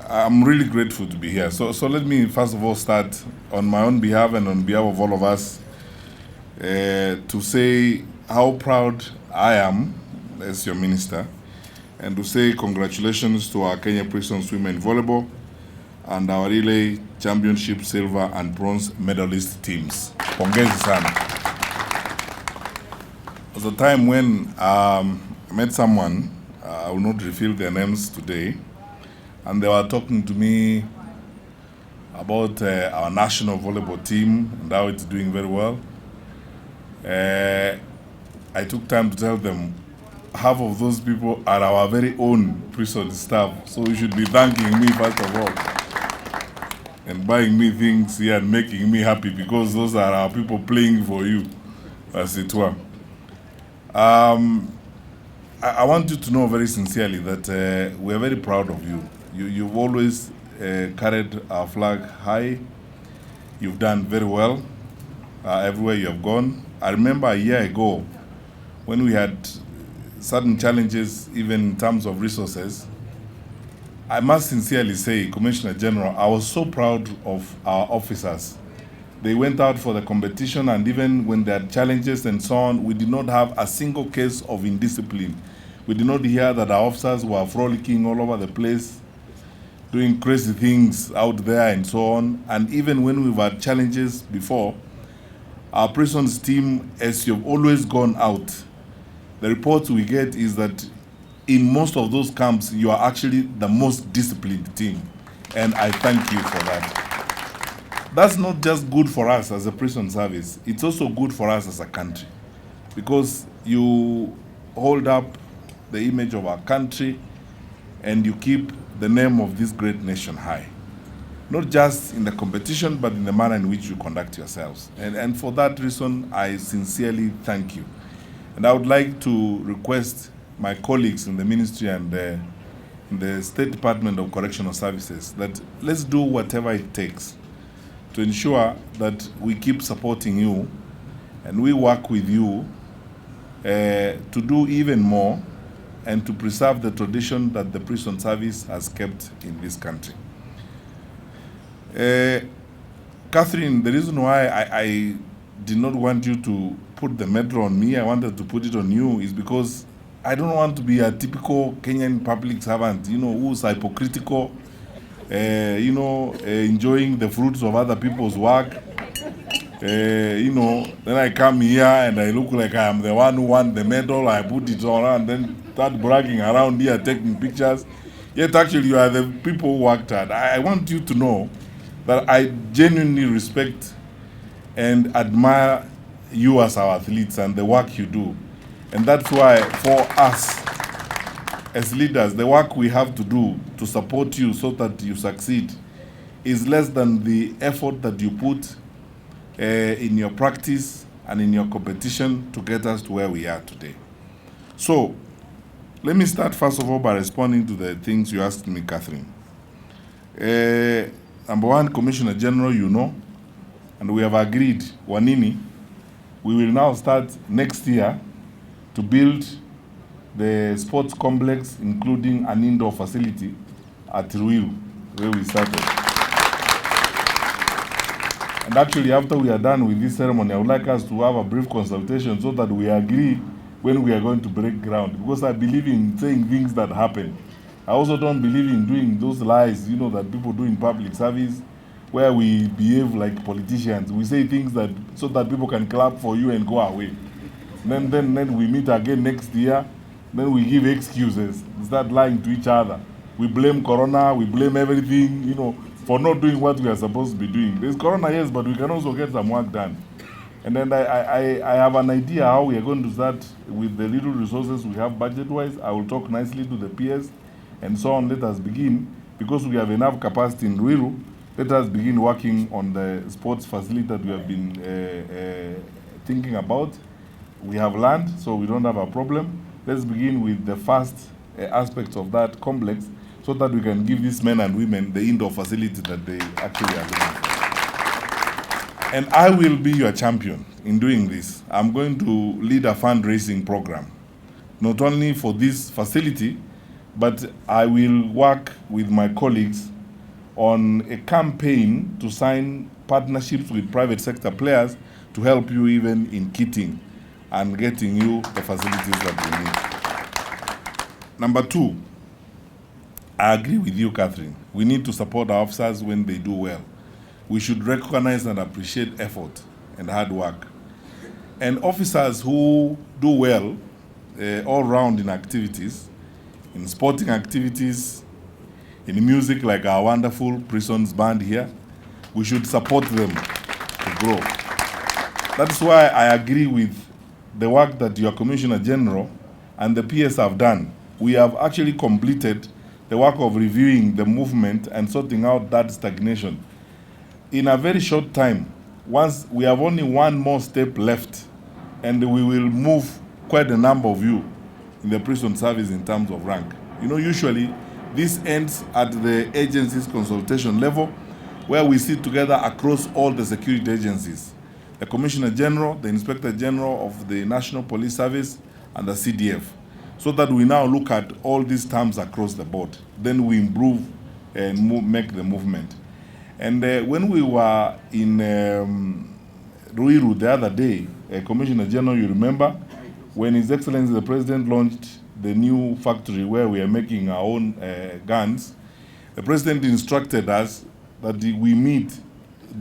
I'm really grateful to be here. So let me first of all start on my own behalf and on behalf of all of us to say how proud I am as your minister, and to say congratulations to our Kenya Prisons Women Volleyball and our relay championship silver and bronze medalist teams. Pongezi sana. There was a time when I met someone, I will not reveal their names today, and they were talking to me about our national volleyball team and how it's doing very well. I took time to tell them half of those people are our very own prison staff, so you should be thanking me first of all and buying me things here and making me happy, because those are our people playing for you, as it were. I want you to know very sincerely that we are very proud of you. You've always carried our flag high. You've done very well everywhere you have gone. I remember a year ago when we had certain challenges, even in terms of resources. I must sincerely say, Commissioner General, I was so proud of our officers. They went out for the competition, and even when there are challenges and so on, we did not have a single case of indiscipline. We did not hear that our officers were frolicking all over the place, doing crazy things out there and so on. And even when we've had challenges before, our prisons team, as you've always gone out, the reports we get is that in most of those camps, you are actually the most disciplined team. And I thank you for that. That's not just good for us as a prison service, it's also good for us as a country, because you hold up the image of our country and you keep the name of this great nation high, not just in the competition, but in the manner in which you conduct yourselves. And for that reason, I sincerely thank you. And I would like to request my colleagues in the ministry and in the State Department of Correctional Services that let's do whatever it takes to ensure that we keep supporting you and we work with you to do even more and to preserve the tradition that the prison service has kept in this country. Catherine, the reason why I did not want you to put the medal on me, I wanted to put it on you, is because I don't want to be a typical Kenyan public servant, who's hypocritical, enjoying the fruits of other people's work. Then I come here and I look like I am the one who won the medal, I put it on and then start bragging around here, taking pictures. Yet actually you are the people who worked hard. I want you to know that I genuinely respect and admire you as our athletes and the work you do. And that's why for us as leaders, the work we have to do to support you so that you succeed is less than the effort that you put in your practice and in your competition to get us to where we are today. So let me start first of all by responding to the things you asked me, Catherine. Number one, Commissioner General, and we have agreed, Wanini, we will now start next year to build the sports complex, including an indoor facility at Ruiru, where we started. And actually, after we are done with this ceremony, I would like us to have a brief consultation so that we agree when we are going to break ground. Because I believe in saying things that happen. I also don't believe in doing those lies, that people do in public service, where we behave like politicians. We say things that so that people can clap for you and go away. Then we meet again next year. Then we give excuses, start lying to each other. We blame Corona, we blame everything, for not doing what we are supposed to be doing. There's Corona, yes, but we can also get some work done. And then I have an idea how we are going to start with the little resources we have budget-wise. I will talk nicely to the peers and so on. Let us begin, because we have enough capacity in Ruiru. Let us begin working on the sports facility that we have been thinking about. We have land, so we don't have a problem. Let's begin with the first aspects of that complex so that we can give these men and women the indoor facility that they actually are looking for. And I will be your champion in doing this. I'm going to lead a fundraising program, not only for this facility, but I will work with my colleagues on a campaign to sign partnerships with private sector players to help you even in kitting and getting you the facilities that you need. Number two, I agree with you, Catherine. We need to support our officers when they do well. We should recognize and appreciate effort and hard work. And officers who do well all round in activities, in sporting activities, in music like our wonderful Prisons band here, we should support them to grow. That's why I agree with the work that your Commissioner General and the PS have done. We have actually completed the work of reviewing the movement and sorting out that stagnation. In a very short time, once we have only one more step left, and we will move quite a number of you in the prison service in terms of rank. You know, usually this ends at the agency's consultation level, where we sit together across all the security agencies, the Commissioner General, the Inspector General of the National Police Service, and the CDF, so that we now look at all these terms across the board. Then we improve and make the movement. And when we were in Ruiru the other day, Commissioner General, you remember, when His Excellency the President launched the new factory where we are making our own guns, the President instructed us that we meet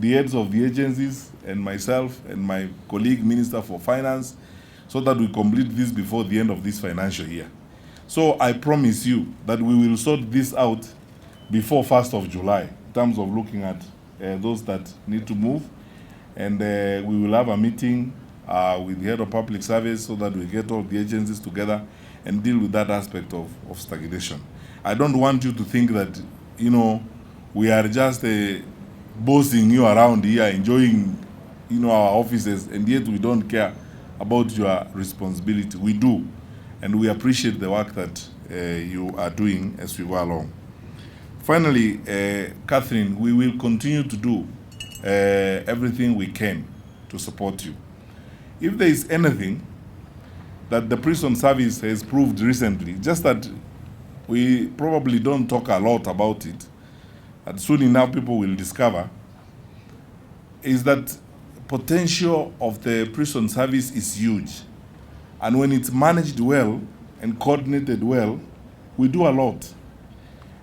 the heads of the agencies and myself and my colleague Minister for Finance so that we complete this before the end of this financial year. So I promise you that we will sort this out before 1st of July in terms of looking at those that need to move. And we will have a meeting with the head of public service so that we get all the agencies together and deal with that aspect of stagnation. I don't want you to think that, you know, we are just bossing you around here, enjoying, you know, our offices, and yet we don't care about your responsibility. We do, and we appreciate the work that you are doing as we go along. Finally, Catherine, we will continue to do everything we can to support you. If there is anything that the prison service has proved recently, just that we probably don't talk a lot about it, and soon enough people will discover, is that potential of the prison service is huge. And when it's managed well and coordinated well, we do a lot.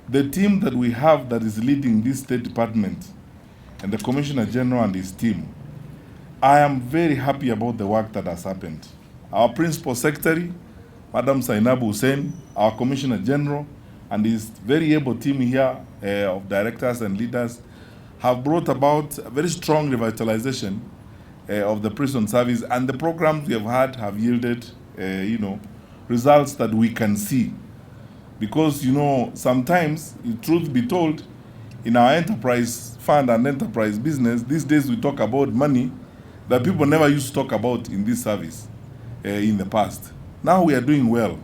The team that we have that is leading this State Department and the Commissioner General and his team, I am very happy about the work that has happened. Our Principal Secretary, Madam Zainabu Hussein, our Commissioner General, and his very able team here of directors and leaders have brought about a very strong revitalization of the prison service, and the programs we have had have yielded, you know, results that we can see. Because, you know, sometimes, truth be told, in our enterprise fund and enterprise business, these days we talk about money that people never used to talk about in this service in the past. Now we are doing well.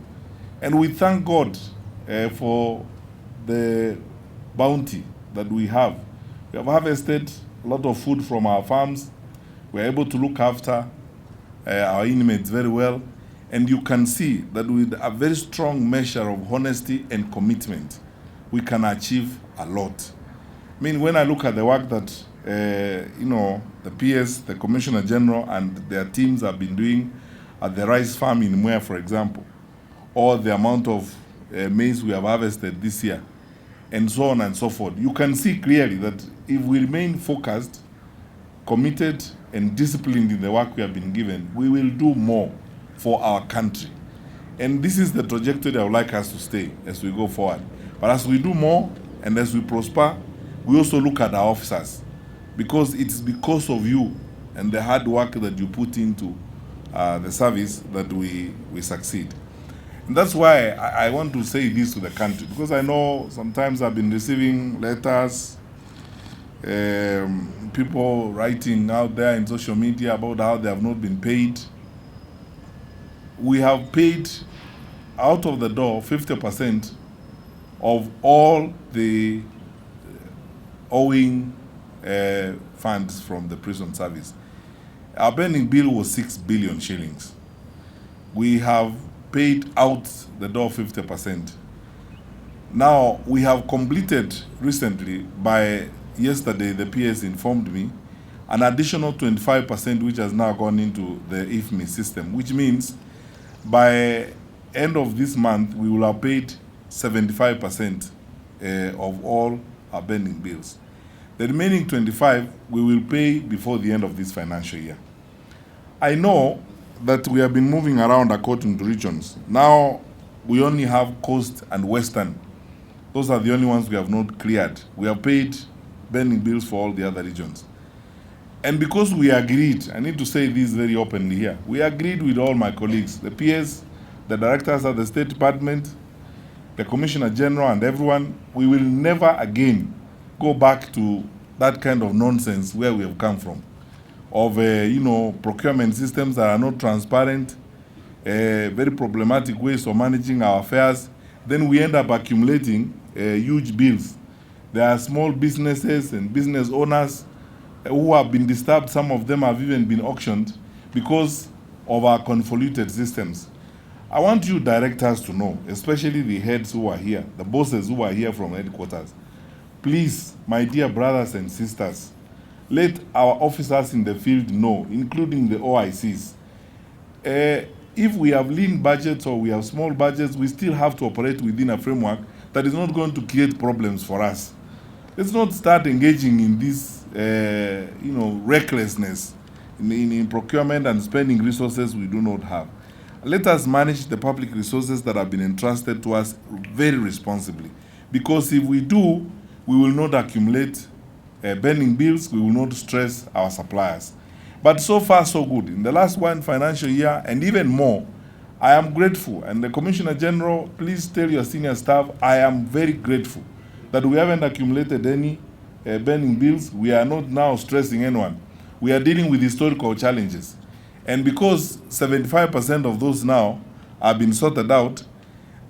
And we thank God for the bounty that we have. We have harvested a lot of food from our farms. We are able to look after our inmates very well. And you can see that with a very strong measure of honesty and commitment, we can achieve a lot. I mean, when I look at the work that, you know, the PS, the Commissioner General, and their teams have been doing at the rice farm in Mwea, for example, or the amount of maize we have harvested this year, and so on and so forth, you can see clearly that if we remain focused, committed, and disciplined in the work we have been given, we will do more for our country. And this is the trajectory I would like us to stay as we go forward. But as we do more and as we prosper, we also look at our officers, because it's because of you and the hard work that you put into the service that we succeed. And that's why I want to say this to the country, because I know sometimes I've been receiving letters, people writing out there in social media about how they have not been paid. We have paid out of the door 50% of all the owing funds from the prison service. Our pending bill was 6 billion shillings. We have paid out the door 50%. Now, we have completed recently, by yesterday, the PS informed me, an additional 25% which has now gone into the IFMI system, which means by end of this month, we will have paid 75% of all our pending bills. The remaining 25 we will pay before the end of this financial year. I know that we have been moving around according to regions. Now we only have Coast and Western. Those are the only ones we have not cleared. We have paid pending bills for all the other regions. And because we agreed, I need to say this very openly here, we agreed with all my colleagues, the PS, the directors of the State Department, the Commissioner General and everyone, we will never again go back to that kind of nonsense where we have come from, of procurement systems that are not transparent, very problematic ways of managing our affairs. Then we end up accumulating huge bills. There are small businesses and business owners who have been disturbed. Some of them have even been auctioned because of our convoluted systems. I want you directors to know, especially the heads who are here, the bosses who are here from headquarters, please, my dear brothers and sisters, let our officers in the field know, including the OICs, if we have lean budgets or we have small budgets, we still have to operate within a framework that is not going to create problems for us. Let's not start engaging in this recklessness in procurement and spending resources we do not have. Let us manage the public resources that have been entrusted to us very responsibly. Because if we do, we will not accumulate pending bills, we will not stress our suppliers. But so far, so good. In the last one financial year, and even more, I am grateful. And the Commissioner General, please tell your senior staff, I am very grateful that we haven't accumulated any pending bills. We are not now stressing anyone. We are dealing with historical challenges. And because 75% of those now have been sorted out,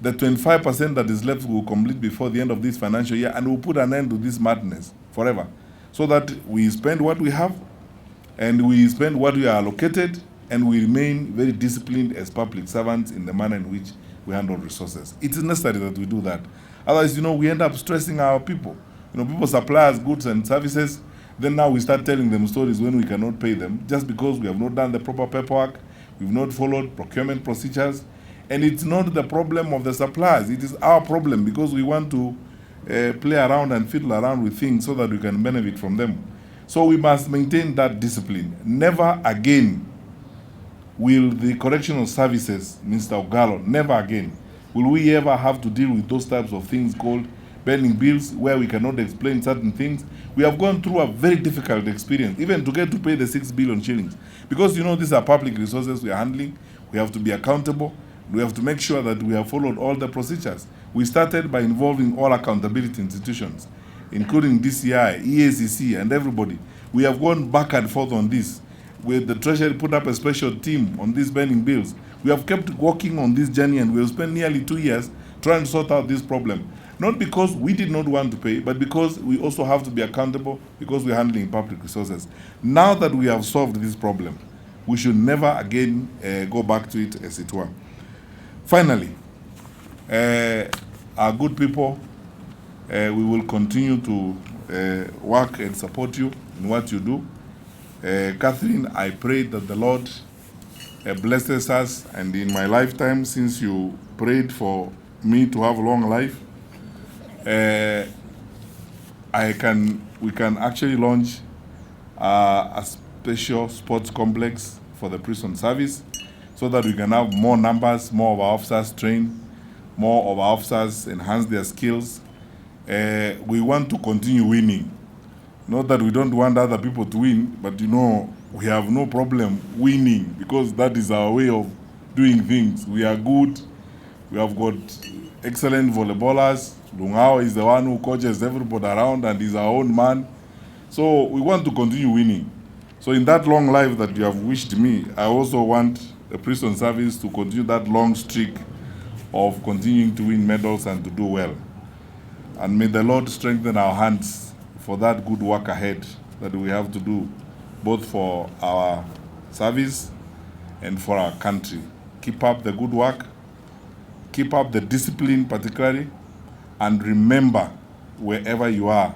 the 25% that is left will complete before the end of this financial year, and will put an end to this madness forever. So that we spend what we have, and we spend what we are allocated, and we remain very disciplined as public servants in the manner in which we handle resources. It is necessary that we do that. Otherwise, we end up stressing our people. People supply us goods and services, then now we start telling them stories when we cannot pay them, just because we have not done the proper paperwork, we've not followed procurement procedures, and it's not the problem of the suppliers, it is our problem, because we want to play around and fiddle around with things so that we can benefit from them. So we must maintain that discipline. Never again will the correctional services, Mr. Ogalo, never again will we ever have to deal with those types of things called pending bills where we cannot explain certain things. We have gone through a very difficult experience, even to get to pay the 6 billion shillings. Because these are public resources we are handling. We have to be accountable. We have to make sure that we have followed all the procedures. We started by involving all accountability institutions, including DCI, EACC, and everybody. We have gone back and forth on this. With the Treasury put up a special team on these pending bills. We have kept working on this journey, and we have spent nearly 2 years trying to sort out this problem. Not because we did not want to pay, but because we also have to be accountable, because we're handling public resources. Now that we have solved this problem, we should never again go back to it, as it were. Finally, our good people, we will continue to work and support you in what you do. Catherine, I pray that the Lord blesses us, and in my lifetime, since you prayed for me to have a long life, we can actually launch a special sports complex for the prison service, so that we can have more numbers, more of our officers trained, more of our officers enhance their skills. We want to continue winning. Not that we don't want other people to win, but we have no problem winning, because that is our way of doing things. We are good. We have got excellent volleyballers. Lungao is the one who coaches everybody around and is our own man. So we want to continue winning. So in that long life that you have wished me, I also want the prison service to continue that long streak of continuing to win medals and to do well. And may the Lord strengthen our hands for that good work ahead that we have to do, both for our service and for our country. Keep up the good work. Keep up the discipline, particularly. And remember, wherever you are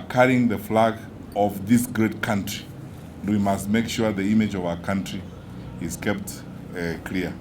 carrying the flag of this great country. We must make sure the image of our country is kept clear.